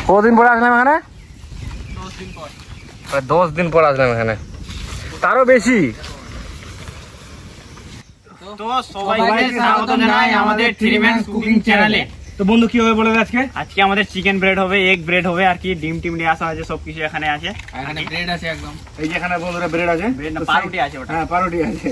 কতদিন পরে আসলাম এখানে? 10 দিন পর। 10 দিন পর আসলাম এখানে, তারও বেশি। তো সবাইকে স্বাগত জানাই আমাদের থ্রি ম্যানস কুকিং চ্যানেলে। তো বন্ধু কি হবে বলে আজকে? আজকে আমাদের চিকেন ব্রেড হবে, এগ ব্রেড হবে আর কি, ডিম টিম নিয়ে আসা আছে, সবকিছু এখানে আছে। এখানে ব্রেড আছে একদম, এই যে এখানে বন্ধুরা ব্রেড আছে, ব্রেড না পাউরুটি আছে ওটা। হ্যাঁ পাউরুটি আছে,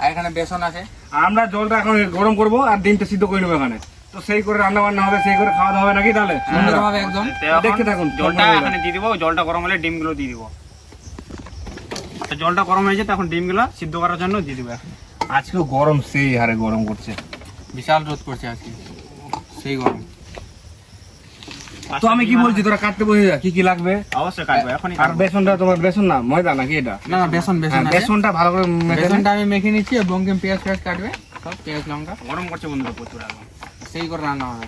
আর এখানে বেসন আছে। আমরা জলটা এখন গরম করব আর ডিমটা সিদ্ধ করে নেবো এখানে। তো সেই করে রান্না বান্না হবে, সেই করে খাওয়া দাওয়া হবে নাকি? তাহলে সুন্দরভাবে একদম দেখতে থাকুন। জলটা এখানে দিয়ে দিব, জলটা গরম হলে ডিমগুলো দিয়ে দিব। তো জলটা গরম হয়েছে, তখন ডিমগুলো সিদ্ধ করার জন্য দিয়ে দিব। আজকেও গরম সেই হারে গরম করছে, বিশাল রোদ করছে আজকে, সেই গরম। তো আমি কি বলছি, তোরা কাটতে বসে যা, কি কি লাগবে অবশ্যই কাটবো এখনই। আর বেসনটা তোমার বেসন না ময়দা নাকি এটা? না না বেসন, হ্যাঁ, বেসনটা ভালো করে মেখে নে। বেসনটা আমি মেখে নিচ্ছি, বঙ্কিম পেঁয়াজ কাটবে, সব পেঁয়াজ লঙ্কা গরম করছে বন্ধুরা প্রচুর এখন। সেই করে রান্না হবে।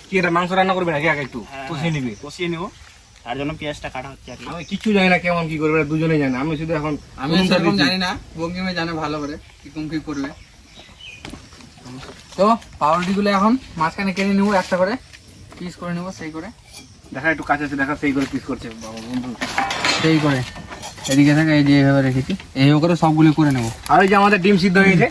কি এটা মাংস রান্না করবি নাকি? আগে একটু কষিয়ে নিবি। কষিয়ে নিব, তার জন্য পেঁয়াজটা কাটা হচ্ছে আর কি। আমি কিচ্ছু জানি না কেমন কি করবে, দুজনেই জানি। আমি শুধু এখন আমি সেরকম জানি না, বঙ্কিমে জানে ভালো করে কিরকম কি করবে। তো পাউরুটিগুলো এখন মাঝখানে কেটে নেবো, একটা করে পিস করে নেবো, সেই করে দেখা একটু কাছে আছে, দেখা সেই করে পিস করছে বাবা বন্ধু। সেই করে এদিকে থাকে, এই যে এইভাবে রেখেছি, এইভাবে করে সবগুলো করে নেবো। আর ওই যে আমাদের ডিম সিদ্ধ হয়ে গেছে,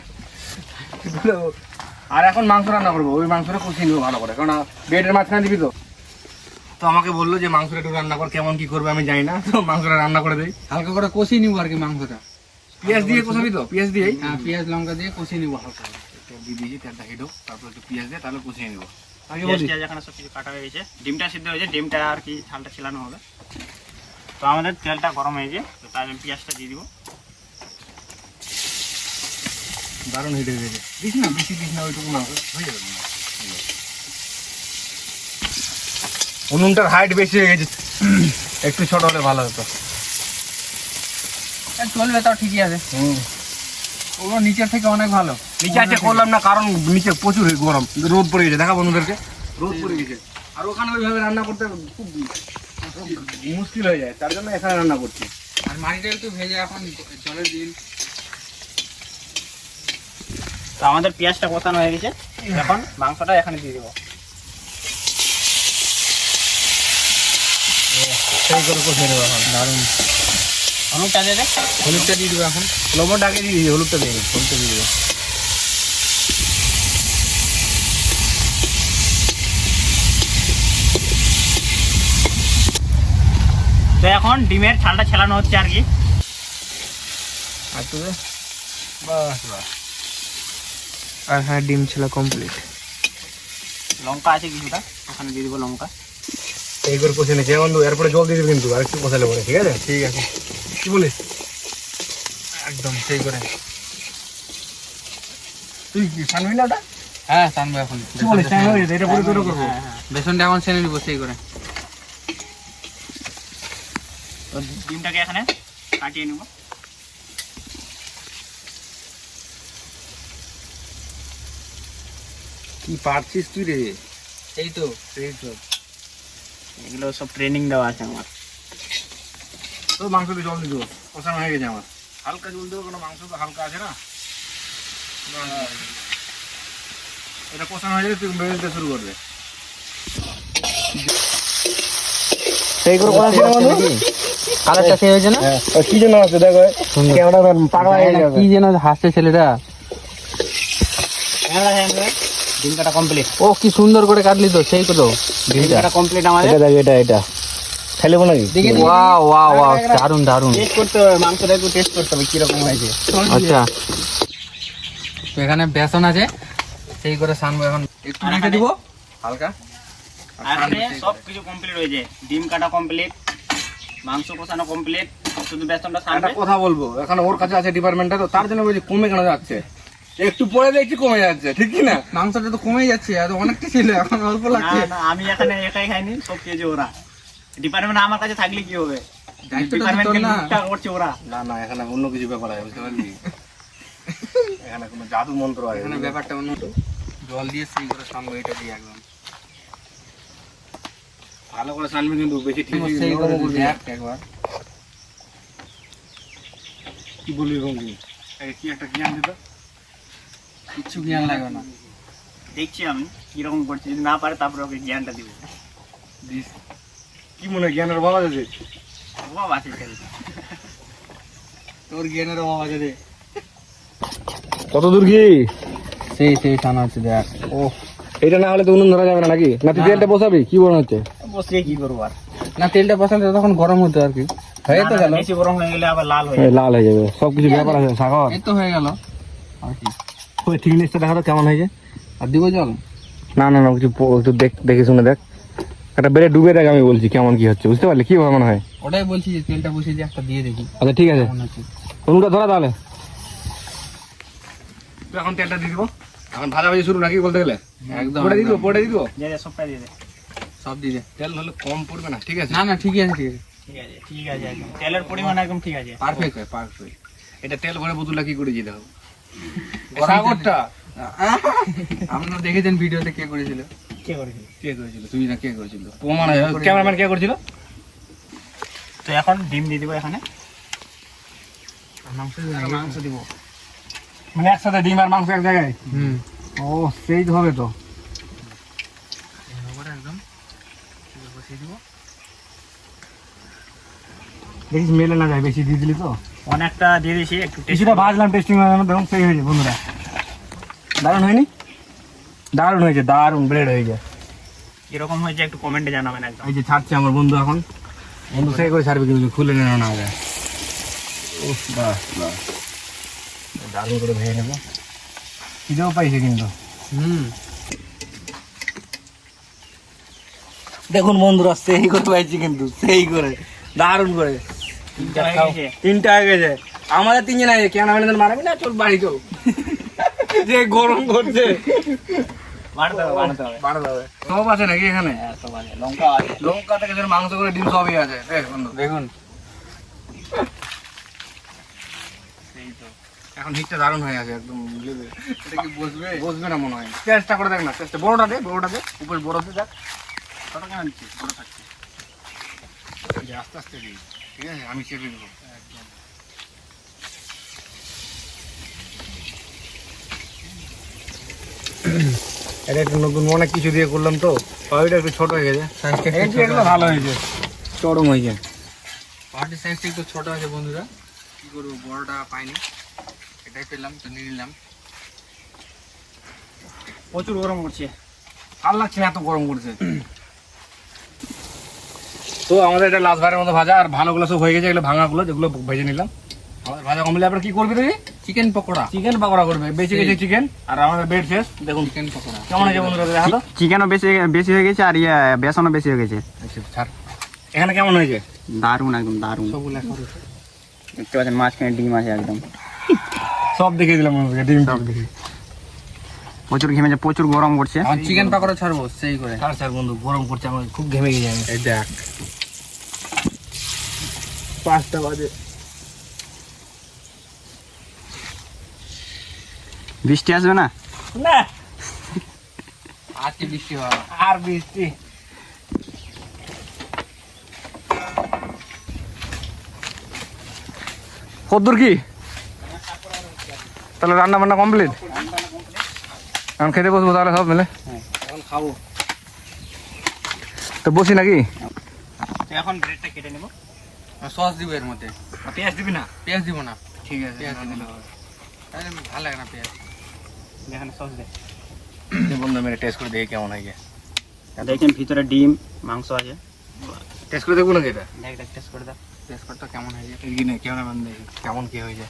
আর এখন মাংস রান্না করবো। ওই মাংসটা কষিয়ে নেবো ভালো করে, কারণ বেডের মাঝখানে দিবি তো। তো আমাকে বললো যে মাংসটা একটু রান্না কর, কেমন কি করবে আমি জানি না, তো মাংসটা রান্না করে দেই। হালকা করে কষিয়ে নিবো আর কি মাংসটা। পেঁয়াজ দিয়ে কষাবি তো? পেঁয়াজ দিয়েই হ্যাঁ, পেঁয়াজ লঙ্কা দিয়ে কষিয়ে নিবো হালকা। দিয়ে দিয়েছি, তেলটা হেঁটো, তারপর একটু পেঁয়াজ দিয়ে তাহলে কষিয়ে নেবো। আগে পেঁয়াজ বলি টিয়াজ এখানে সব কিছু কাটা হয়ে গেছে, ডিমটা সিদ্ধ হয়েছে, ডিমটা আর কি ঝালটা ছিলানো হবে। তো আমাদের তেলটা গরম হয়েছে, তো তাই আমি পেঁয়াজটা দিয়ে দিব। দারুণ হিট হয়ে গেছে। দিস না, বেশি দিস না, ওইটুকু না হয়ে যাবে। উনুনটার হাইট বেশি হয়ে গেছে, একটু ছোট হলে ভালো হতো। চলবে, তাও ঠিকই আছে। ওগুলো নিচের থেকে অনেক ভালো। নিচে আছে করলাম না, কারণ নিচে প্রচুর গরম, রোদ পড়ে গেছে। দেখা বন্ধুদেরকে, রোদ পড়ে গেছে। আর ওখানে ওইভাবে রান্না করতে খুব মুশকিল হয়ে যায়, তার জন্য এখানে রান্না করছি। আর মাটিটা একটু ভেজে, এখন জলের দিন। তো আমাদের পেঁয়াজটা কষানো হয়ে গেছে, এখন মাংসটা এখানে দিয়ে দেবো। সেই করে কষিয়ে নেবো এখন। দারুণ। হলুদটা দিয়ে দে। হলুদটা দিয়ে দেবো এখন। লবণটা আগে দিয়ে দিই, হলুদটা দিয়ে দিই, হলুদটা দিয়ে দেবো। তো এখন ডিমের ছালটা ছেলানো হচ্ছে আর কি। আর তো বাস বাস। আর হ্যাঁ, ডিম ছিল কমপ্লিট। লঙ্কা আছে কিছুটা, ওখানে দিয়ে দিব লঙ্কা। এই করে কষে নিচ্ছি বন্ধু, এরপরে জল দিয়ে দিবি কিন্তু, আর একটু কষালে পরে। ঠিক আছে? ঠিক আছে, কি বলিস? একদম সেই করে। তুই কি ছানবি না ওটা? হ্যাঁ, টানবো এখন। কি বলিস? টাইম হয়ে গেছে, এটা পুরো তৈরি করবো। হ্যাঁ হ্যাঁ। বেসনটা এখন ছেনে নিবো, সেই করে। তো ডিমটাকে এখানে কাটিয়ে নেব। কি পারছিস তুই রে? এই তো এগুলো সব ট্রেনিং দেওয়া আছে আমার। তো মাংস দিয়ে জল দিয়ে দেবো, কষানো হয়ে গেছে আমার। হালকা জল দেবো, কোনো মাংস তো হালকা আছে না। এটা কষানো হয়ে গেলে তুই বেড়ে দিতে শুরু করবে। সেই করে কষা ছিল বন্ধু। কালারটা সেই হয়েছে না? কি জন্য আছে দেখো, ক্যামেরা পাগলা হয়ে যাবে। কি যেন হাসছে ছেলেটা। ডিমটা কমপ্লিট। ও কি সুন্দর করে কাটলি তো, সেই তো ডিমটা কমপ্লিট আমাদের। এটা দেখ, এটা খেলেবো নাকি? ওয়াও ওয়াও ওয়াও, দারুন দারুন। টেস্ট করতে হবে, মাংসটা একটু টেস্ট করতে হবে কিরকম হয়েছে। আচ্ছা, তো এখানে বেসন আছে, সেই করে সানবো এখন। একটু রেখে দিব হালকা। আর এখানে সব কিছু কমপ্লিট হয়েছে, ডিম কাটা কমপ্লিট, মাংস কষানো কমপ্লিট, শুধু বেসনটা একটা সানবে। কথা বলবো, এখন ওর কাছে আছে ডিপার্টমেন্টটা, তো তার জন্য বলছি কমে কেন যাচ্ছে। একটু পরে দেখছি কমে যাচ্ছে, ঠিক কি না? মাংসটা তো কমেই যাচ্ছে, আর অনেকটা ছিল, এখন অল্প লাগছে। না, আমি এখানে একাই খাইনি, সব খেয়েছে ওরা। ডিপার্টমেন্ট আমার কাছে থাকলে কি হবে? দায়িত্বটা তো ডিপার্টমেন্টকে তোর না। লুটটা করছে ওরা। না না, এখানে অন্য কিছু ব্যাপার আছে, বুঝতে পারলি? এখানে কোনো জাদু মন্ত্র আছে। এখানে ব্যাপারটা অন্য। জল দিয়ে সেই করে সানবো, এটা দিয়ে একদম ভালো করে সানবি কিন্তু, বেশি ঠিক সেই করে দেখ একবার। কি বলবি বঙ্গি? কি একটা জ্ঞান দিত, কিচ্ছু জ্ঞান লাগবে না। দেখছি আমি কিরকম করছে, যদি না পারে তারপরে ওকে জ্ঞানটা দিব। দিস। কি মনে হয় জ্ঞানের অভাব আছে? বাবা আছে ছেলে। তোর জ্ঞানের অভাব আছে রে। কত দূর কি? সেই টানা হচ্ছে দেখ। ও এটা না হলে তো উনুন ধরা যাবে না নাকি? না তুই না। তেলটা বসাবি কি মনে হচ্ছে? বসিয়ে কি করবো আর? না তেলটা বসালে তখন গরম হতো আর কি। হয়ে তো না, গেল। বেশি গরম হয়ে গেলে আবার লাল হয়ে এই যাবে। লাল হয়ে যাবে, সবকিছু ব্যাপার আছে সাগর। এই তো হয়ে গেল আর কি। ওই থিকনেসটা দেখা তো কেমন হয়েছে? আর দিব জল? না না না কিছু একটু দেখে শুনে দেখ, একটা বেড়ে ডুবে দেখ, আমি বলছি কেমন কি হচ্ছে, বুঝতে পারলি কি মনে হয়? ওটাই বলছি যে তেলটা বসিয়ে দিয়ে একটা দিয়ে দেখি আচ্ছা ঠিক আছে, কেমন হচ্ছে। উনুনটা ধরা তাহলে। তুই এখন তেলটা দিয়ে দিব, এখন ভাজাভাজি শুরু নাকি বলতে গেলে? একদম পড়ে দিয়ে দিব, পড়ে দিয়ে দিব। দিয়ে দে, সবটা দিয়ে দে। সব দিয়ে দে। তেল হলে কম পড়বে না, ঠিক আছে? না না ঠিকই আছে ঠিক আছে। ঠিক আছে, ঠিক আছে, একদম তেলের পরিমাণ একদম ঠিক আছে। পারফেক্ট। পারফেক্ট। এটা তেল ভরে বোতলটা কি করে যেতে হবে? গরম সাগরটা আপনারা দেখেছেন ভিডিওতে কে করেছিল? কে করেছিস? কে করেছিল? তুই না কে করেছিল? প্রমাণ আছে, ক্যামেরাম্যান কে করেছিল? তো এখন ডিম দিয়ে দিব এখানে, মাংস মাংস দিব। মানে একসাথে ডিম আর মাংস এক জায়গায়? হুম ও সেই তো হবে তো। একদম বসিয়ে দিব। দেখিস মেলে না যায়, বেশি দিয়ে দিলি তো। অনেকটা দিয়ে দিয়েছি, একটু টেস্ট কিছুটা ভাজলাম টেস্টিং দেখুন, সেই হয়েছে বন্ধুরা। দারুণ হয়নি? দারুণ হয়েছে, দারুণ ব্রেড হয়ে যায়। কিরকম হয়েছে একটু কমেন্টে জানাবেন একদম। এই যে ছাড়ছে আমার বন্ধু, এখন বন্ধু সেই করে ছাড়বে কিন্তু খুলে নেওয়া না যায়। উফ বাহ বাহ, দারুণ করে ভেজে নেবো। খিদেও পাইছে কিন্তু। হুম দেখুন বন্ধুরা, সেই করে পাইছি কিন্তু, সেই করে দারুণ করে। তিনটা হয়ে গেছে। তিনটা হয়ে গেছে, আমাদের তিনজন আছে। কেন মারাবি না, চল বাড়ি চল। যে গরম করছে, বাড়াতে হবে, বাড়াতে হবে। বাড়াতে হবে। সব আছে নাকি এখানে? হ্যাঁ, সব আছে, লঙ্কা আছে। লঙ্কা থেকে শুরু মাংস করে ডিম সবই আছে। দেখ বন্ধু, দেখুন এই তো এখন হিটটা দারুণ হয়ে আছে একদম। এটা কি বসবে? বসবে না মনে হয়। চেষ্টা করে দেখ না, চেষ্টা। বড়টা দে, বড়টা দে, উপরে বড় দে, দেখ। ছোটো কেন দিচ্ছিস? বড় থাকছে। এই যে আস্তে আস্তে দিই, ঠিক আছে? আমি চেপে দেবো। এটা একটু নতুন অনেক কিছু দিয়ে করলাম তো, পাউডারটা একটু ছোট হয়ে গেছে। এগুলো ভালো হয়েছে, চরম হয়েছে। পার্টি সাইজটা একটু ছোট আছে বন্ধুরা, কি করবো, বড়টা পাইনি, এটাই পেলাম তো নিয়ে নিলাম। প্রচুর গরম করছে। ভাল লাগছে না, এত গরম করছে। তো আমাদের এটা লাস্ট বারের মতো ভাজা, আর ভালোগুলো সব হয়ে গেছে। এগুলো ভাঙাগুলো যেগুলো ভেজে নিলাম, আমাদের ভাজা কমলে আবার কি করবি তুই? চিকেন পকোড়া। চিকেন পকোড়া করবে। বেঁচে গেছে চিকেন, আর আমাদের বেড শেষ। দেখুন চিকেন পকোড়া কেমন হয়েছে বন্ধুরা, দেখা তো। চিকেনও বেশি হয়ে গেছে, আর বেসনও বেশি হয়ে গেছে। আচ্ছা ছাড়, এখানে কেমন হয়েছে? দারুণ, একদম দারুণ। সবগুলো একসাথে। দেখতে পাচ্ছেন মাঝখানে ডিম আছে একদম। সব দেখিয়ে দিলাম আমাদেরকে, ডিম সব দেখি। প্রচুর ঘেমেছে, প্রচুর গরম করছে। এখন চিকেন পকোড়া ছাড়বো সেই করে। ছাড় ছাড় বন্ধু, গরম করছে, আমার খুব ঘেমে গেছে আমি। এই দেখ 5টা বাজে। বৃষ্টি আসবে না? না, আজকে বৃষ্টি হয়। আর বৃষ্টি। কতদূর কি তাহলে? রান্না বান্না কমপ্লিট, এখন খেতে বসবো তাহলে সব মিলে। এখন খাবো। তো বসি নাকি? এখন ব্রেডটা কেটে নেব। সস দিব এর মধ্যে। পেঁয়াজ দিবি না? পেঁয়াজ দিব না, ঠিক আছে, পেঁয়াজ দিলে হবে। তাহলে ভালো লাগে না পেঁয়াজ। এখানে সস দে। বন্ধু মেরে টেস্ট করে দেখি কেমন হয়েছে। দেখেন ভিতরে ডিম মাংস আছে। টেস্ট করে দেখবো নাকি এটা? দেখ দেখ, টেস্ট করে দাও। টেস্ট করতে কেমন হয়েছে। এগিয়ে ক্যামেরাম্যান দেখি কেমন কি হয়েছে।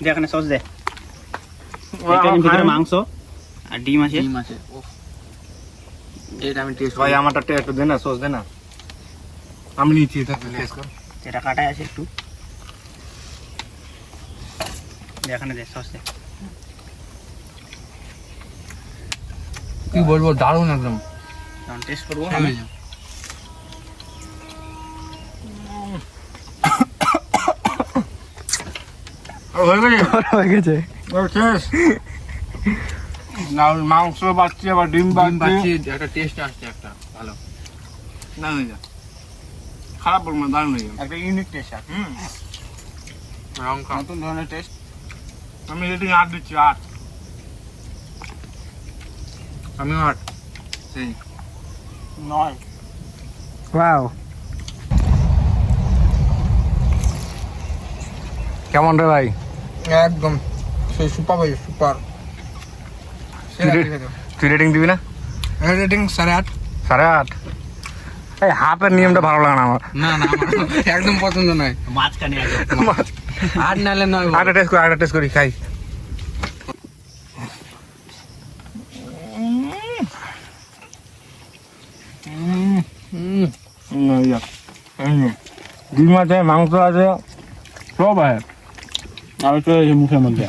যে এখানে সস দে। দেখেন ভিতরে মাংস আর ডিম আছে। ডিম আছে। ওহ, এটা আমি টেস্ট ভাই আমারটা টেস্ট দে না, সস দে না। আমি নিচ্ছি, এটা টেস্ট কর। যেটা কাটাই আছে একটু। এখানে দে সস দে। কি বলবো, দারুণ একদম। তখন টেস্ট করবো সেই আমি। হয়েছে। হয়ে গেছে শেষ। না মাংস বাচ্চি, আবার ডিম ডিম বাচ্চি। বাচ্চি, একটা টেস্ট আসছে একটা ভালো। না হয়ে যা, খারাপ বলবো না, দারুণ হয়ে যাবে। একটা ইউনিক টেস্ট আছে। লঙ্কা নতুন ধরনের টেস্ট। আমি রেটিং 8 দিচ্ছি, 8। আমিও 8। সেই 9। ওয়াও, কেমন রে ভাই? একদম সেই সুপার ভাই, সুপার। তুই রেটিং দিবি না? রেটিং 8.5। 8.5? এই হাফের নিয়মটা ভালো লাগে না আমার। না না, আমার একদম পছন্দ নয়। মাঝখানে আছে। 8 নালে 9। আরেকটা টেস্ট করি, খাই। ডিম আছে, মাংস আছে, সব আছে। আর চলে যাচ্ছে মুখের মধ্যে।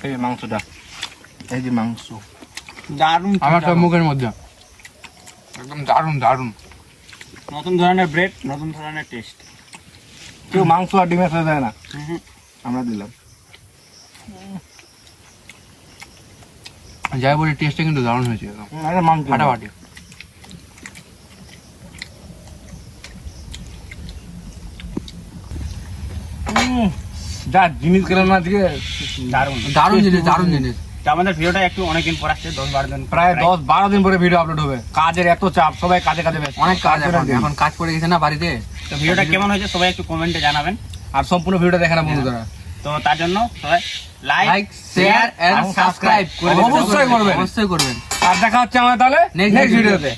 এই যে মাংসটা, এই যে মাংস দারুণ। আমার সব মুখের মধ্যে একদম দারুণ দারুণ। নতুন ধরনের ব্রেড, নতুন ধরনের টেস্ট। কেউ মাংস আর ডিমের সাথে দেয় না, আমরা দিলাম। যাই বলি, টেস্টটা কিন্তু দারুণ হয়েছে, একদম মাংস ফাটাফাটি। যা জিনিস খেলাম না আজকে, দারুণ দারুণ জিনিস, দারুণ জিনিস। তো আমাদের ভিডিওটা একটু অনেকদিন পর আসছে, 10-12 দিন। প্রায় 10-12 দিন পরে ভিডিও আপলোড হবে। কাজের এত চাপ, সবাই কাজে ব্যস্ত। অনেক কাজ এখন কাজ পড়ে গেছে না বাড়িতে। তো ভিডিওটা কেমন হয়েছে সবাই একটু কমেন্টে জানাবেন। আর সম্পূর্ণ ভিডিওটা দেখে না বন্ধুরা। তো তার জন্য সবাই লাইক, শেয়ার এন্ড সাবস্ক্রাইব অবশ্যই করবেন। অবশ্যই করবেন। আর দেখা হচ্ছে আমাদের তাহলে Next নেক্সট video ভিডিওতে।